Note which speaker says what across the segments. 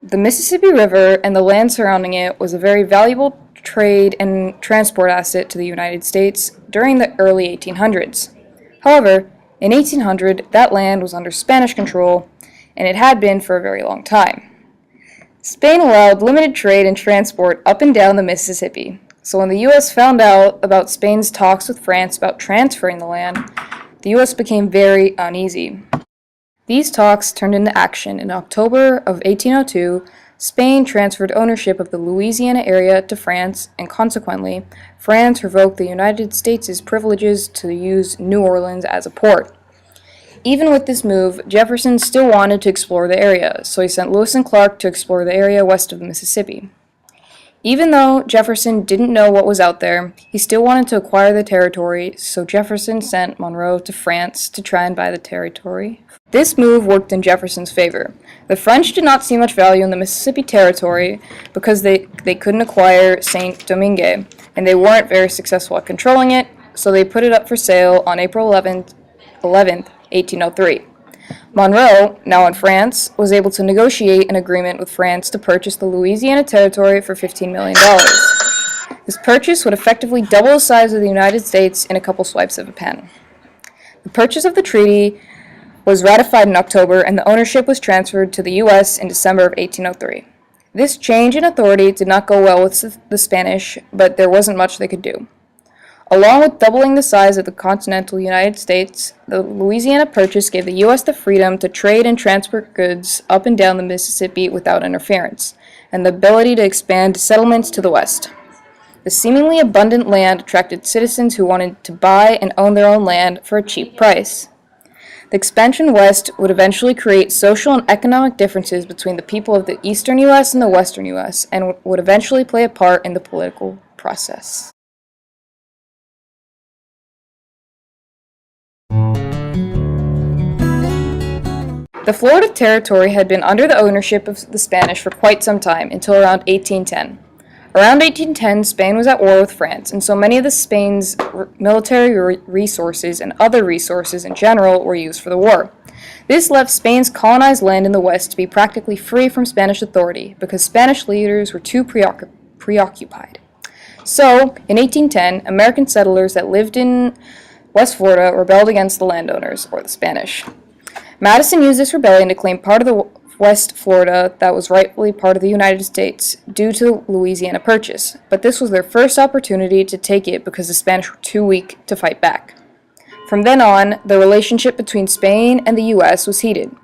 Speaker 1: The Mississippi River and the land surrounding it was a very valuable trade and transport asset to the United States during the early 1800s. However, in 1800, that land was under Spanish control, and it had been for a very long time. Spain allowed limited trade and transport up and down the Mississippi, so when the U.S. found out about Spain's talks with France about transferring the land, the U.S. became very uneasy. These talks turned into action. In October of 1802, Spain transferred ownership of the Louisiana area to France, and consequently, France revoked the United States' privileges to use New Orleans as a port. Even with this move, Jefferson still wanted to explore the area, so he sent Lewis and Clark to explore the area west of the Mississippi. Even though Jefferson didn't know what was out there, he still wanted to acquire the territory, so Jefferson sent Monroe to France to try and buy the territory. This move worked in Jefferson's favor. The French did not see much value in the Mississippi Territory because they couldn't acquire Saint Domingue, and they weren't very successful at controlling it, so they put it up for sale on April 11th, 1803. Monroe, now in France, was able to negotiate an agreement with France to purchase the Louisiana Territory for $15 million. This purchase would effectively double the size of the United States in a couple swipes of a pen. The purchase of the treaty was ratified in October, and the ownership was transferred to the U.S. in December of 1803. This change in authority did not go well with the Spanish, but there wasn't much they could do. Along with doubling the size of the continental United States, the Louisiana Purchase gave the U.S. the freedom to trade and transport goods up and down the Mississippi without interference, and the ability to expand settlements to the west. The seemingly abundant land attracted citizens who wanted to buy and own their own land for a cheap price. The expansion west would eventually create social and economic differences between the people of the eastern U.S. and the western U.S., and would eventually play a part in the political process. The Florida Territory had been under the ownership of the Spanish for quite some time, until around 1810. Around 1810, Spain was at war with France, and so many of Spain's military resources and other resources in general were used for the war. This left Spain's colonized land in the west to be practically free from Spanish authority, because Spanish leaders were too preoccupied. So, in 1810, American settlers that lived in West Florida rebelled against the landowners, or the Spanish. Madison used this rebellion to claim part of the West Florida that was rightfully part of the United States due to the Louisiana Purchase, but this was their first opportunity to take it because the Spanish were too weak to fight back. From then on, the relationship between Spain and the U.S. was heated,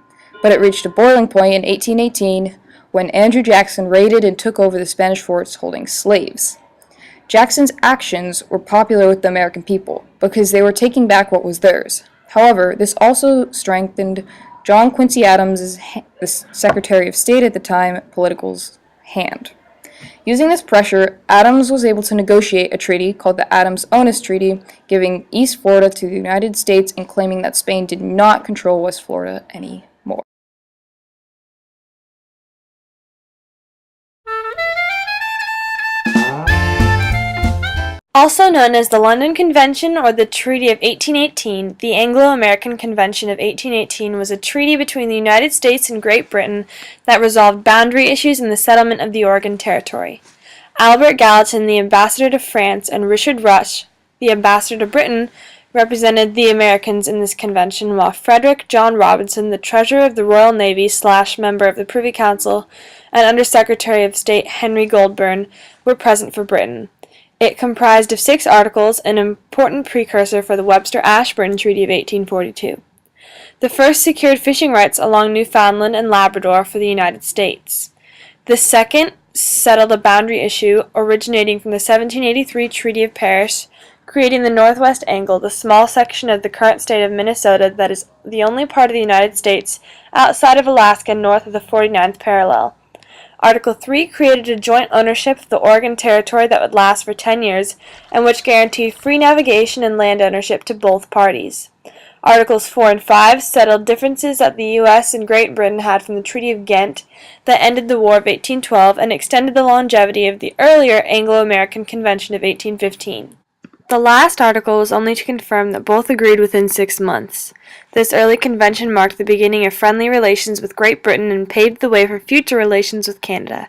Speaker 1: but it reached a boiling point in 1818 when Andrew Jackson raided and took over the Spanish forts holding slaves. Jackson's actions were popular with the American people because they were taking back what was theirs. However, this also strengthened John Quincy Adams, the Secretary of State at the time, political's hand. Using this pressure, Adams was able to negotiate a treaty called the Adams-Onis Treaty, giving East Florida to the United States and claiming that Spain did not control West Florida anymore.
Speaker 2: Also known as the London Convention or the Treaty of 1818, the Anglo-American Convention of 1818 was a treaty between the United States and Great Britain that resolved boundary issues in the settlement of the Oregon Territory. Albert Gallatin, the ambassador to France, and Richard Rush, the ambassador to Britain, represented the Americans in this convention, while Frederick John Robinson, the Treasurer of the Royal Navy / member of the Privy Council, and Under-Secretary of State Henry Goulburn were present for Britain. It comprised of 6 articles, an important precursor for the Webster-Ashburn Treaty of 1842. The first secured fishing rights along Newfoundland and Labrador for the United States. The second settled a boundary issue originating from the 1783 Treaty of Paris, creating the northwest angle, the small section of the current state of Minnesota that is the only part of the United States outside of Alaska north of the 49th parallel. Article 3 created a joint ownership of the Oregon Territory that would last for 10 years, and which guaranteed free navigation and land ownership to both parties. Articles 4 and 5 settled differences that the U.S. and Great Britain had from the Treaty of Ghent that ended the War of 1812 and extended the longevity of the earlier Anglo-American Convention of 1815. The last article was only to confirm that both agreed within 6 months. This early convention marked the beginning of friendly relations with Great Britain and paved the way for future relations with Canada.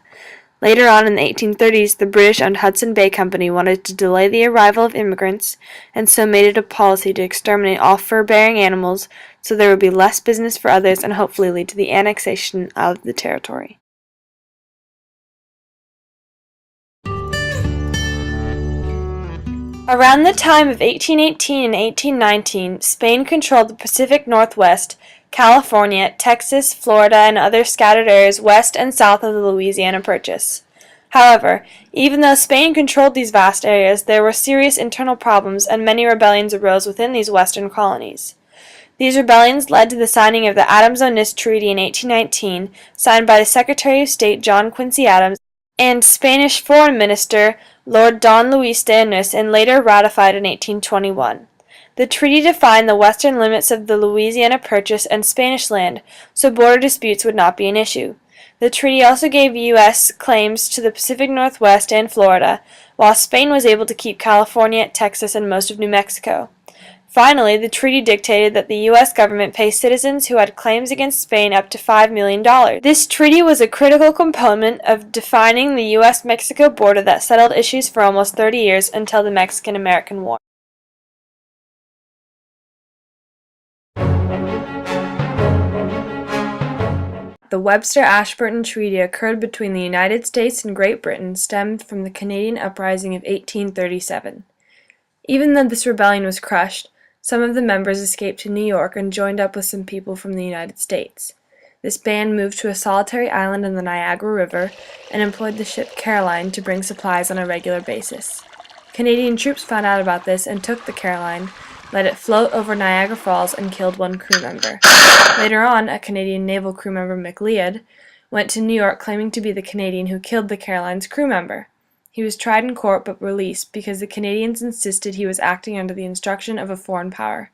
Speaker 2: Later on in the 1830s, the British-owned Hudson Bay Company wanted to delay the arrival of immigrants, and so made it a policy to exterminate all fur-bearing animals so there would be less business for others and hopefully lead to the annexation of the territory. Around the time of 1818 and 1819, Spain controlled the Pacific Northwest, California, Texas, Florida, and other scattered areas west and south of the Louisiana Purchase. However, even though Spain controlled these vast areas, there were serious internal problems and many rebellions arose within these western colonies. These rebellions led to the signing of the Adams-Onis Treaty in 1819, signed by the Secretary of State John Quincy Adams and Spanish Foreign Minister Lord Don Luis de Onis, and later ratified in 1821. The treaty defined the western limits of the Louisiana Purchase and Spanish land, so border disputes would not be an issue. The treaty also gave U.S. claims to the Pacific Northwest and Florida, while Spain was able to keep California, Texas, and most of New Mexico. Finally, the treaty dictated that the U.S. government pay citizens who had claims against Spain up to $5 million. This treaty was a critical component of defining the U.S.-Mexico border that settled issues for almost 30 years until the Mexican-American War. The Webster-Ashburton Treaty occurred between the United States and Great Britain stemmed from the Canadian Uprising of 1837. Even though this rebellion was crushed, some of the members escaped to New York and joined up with some people from the United States. This band moved to a solitary island in the Niagara River and employed the ship Caroline to bring supplies on a regular basis. Canadian troops found out about this and took the Caroline, let it float over Niagara Falls, and killed one crew member. Later on, a Canadian naval crew member, McLeod, went to New York claiming to be the Canadian who killed the Caroline's crew member. He was tried in court but released because the Canadians insisted he was acting under the instruction of a foreign power.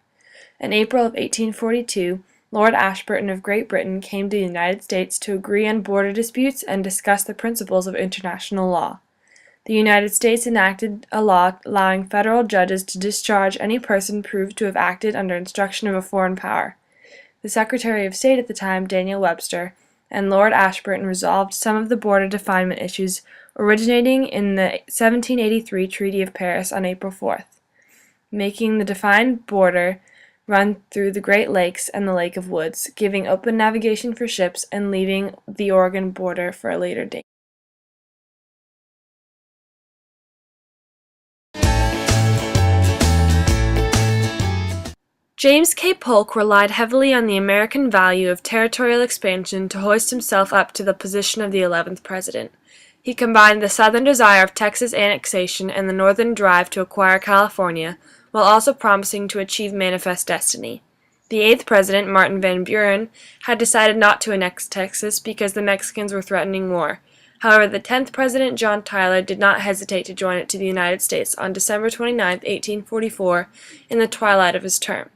Speaker 2: In April of 1842, Lord Ashburton of Great Britain came to the United States to agree on border disputes and discuss the principles of international law. The United States enacted a law allowing federal judges to discharge any person proved to have acted under instruction of a foreign power. The Secretary of State at the time, Daniel Webster, and Lord Ashburton resolved some of the border definement issues originating in the 1783 Treaty of Paris on April 4th, making the defined border run through the Great Lakes and the Lake of Woods, giving open navigation for ships, and leaving the Oregon border for a later date. James K. Polk relied heavily on the American value of territorial expansion to hoist himself up to the position of the 11th president. He combined the southern desire of Texas annexation and the northern drive to acquire California, while also promising to achieve manifest destiny. The 8th president, Martin Van Buren, had decided not to annex Texas because the Mexicans were threatening war. However, the 10th president, John Tyler, did not hesitate to join it to the United States on December 29, 1844, in the twilight of his term.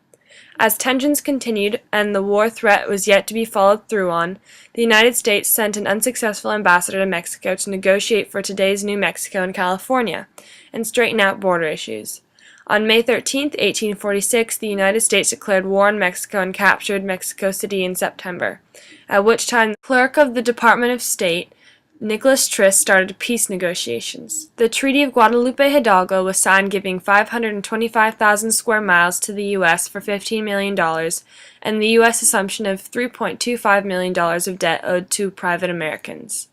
Speaker 2: As tensions continued and the war threat was yet to be followed through on, the United States sent an unsuccessful ambassador to Mexico to negotiate for today's New Mexico and California, and straighten out border issues. On May 13, 1846, the United States declared war on Mexico and captured Mexico City in September, at which time the clerk of the Department of State, Nicholas Trist, started peace negotiations. The Treaty of Guadalupe Hidalgo was signed, giving 525,000 square miles to the U.S. for $15 million, and the U.S. assumption of $3.25 million of debt owed to private Americans.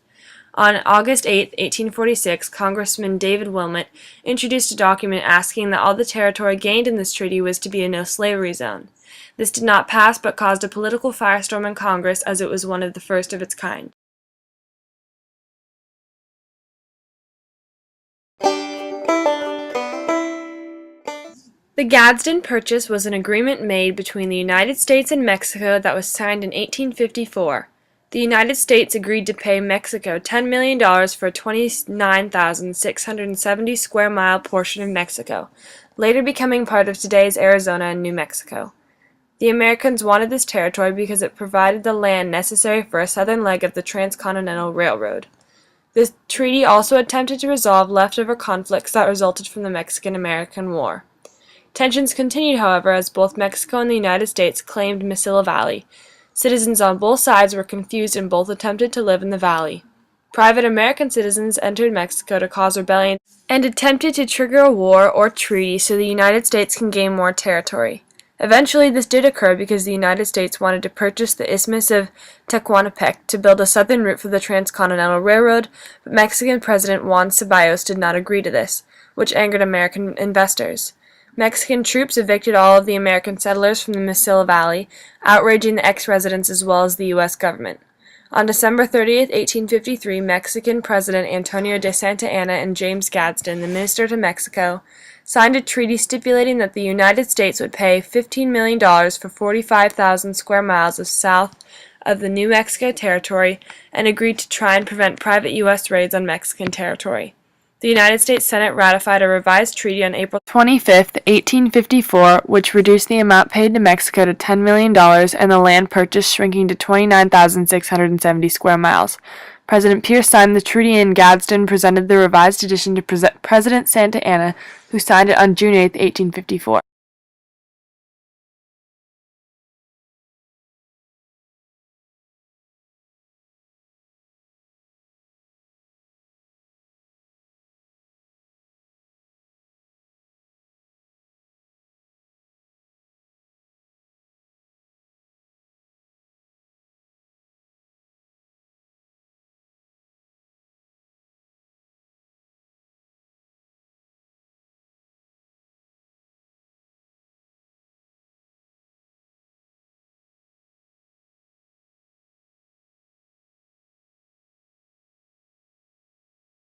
Speaker 2: On August 8, 1846, Congressman David Wilmot introduced a document asking that all the territory gained in this treaty was to be a no-slavery zone. This did not pass but caused a political firestorm in Congress, as it was one of the first of its kind. The Gadsden Purchase was an agreement made between the United States and Mexico that was signed in 1854. The United States agreed to pay Mexico $10 million for a 29,670 square mile portion of Mexico, later becoming part of today's Arizona and New Mexico. The Americans wanted this territory because it provided the land necessary for a southern leg of the Transcontinental Railroad. The treaty also attempted to resolve leftover conflicts that resulted from the Mexican-American War. Tensions continued, however, as both Mexico and the United States claimed Mesilla Valley. Citizens on both sides were confused and both attempted to live in the valley. Private American citizens entered Mexico to cause rebellion and attempted to trigger a war or treaty so the United States can gain more territory. Eventually, this did occur because the United States wanted to purchase the Isthmus of Tehuantepec to build a southern route for the Transcontinental Railroad, but Mexican President Juan Ceballos did not agree to this, which angered American investors. Mexican troops evicted all of the American settlers from the Mesilla Valley, outraging the ex-residents as well as the U.S. government. On December 30th, 1853, Mexican President Antonio de Santa Anna and James Gadsden, the minister to Mexico, signed a treaty stipulating that the United States would pay $15 million for 45,000 square miles of south of the New Mexico territory and agreed to try and prevent private U.S. raids on Mexican territory. The United States Senate ratified a revised treaty on April 25, 1854, which reduced the amount paid to Mexico to $10 million and the land purchased shrinking to 29,670 square miles. President Pierce signed the treaty and Gadsden presented the revised edition to President Santa Anna, who signed it on June 8, 1854.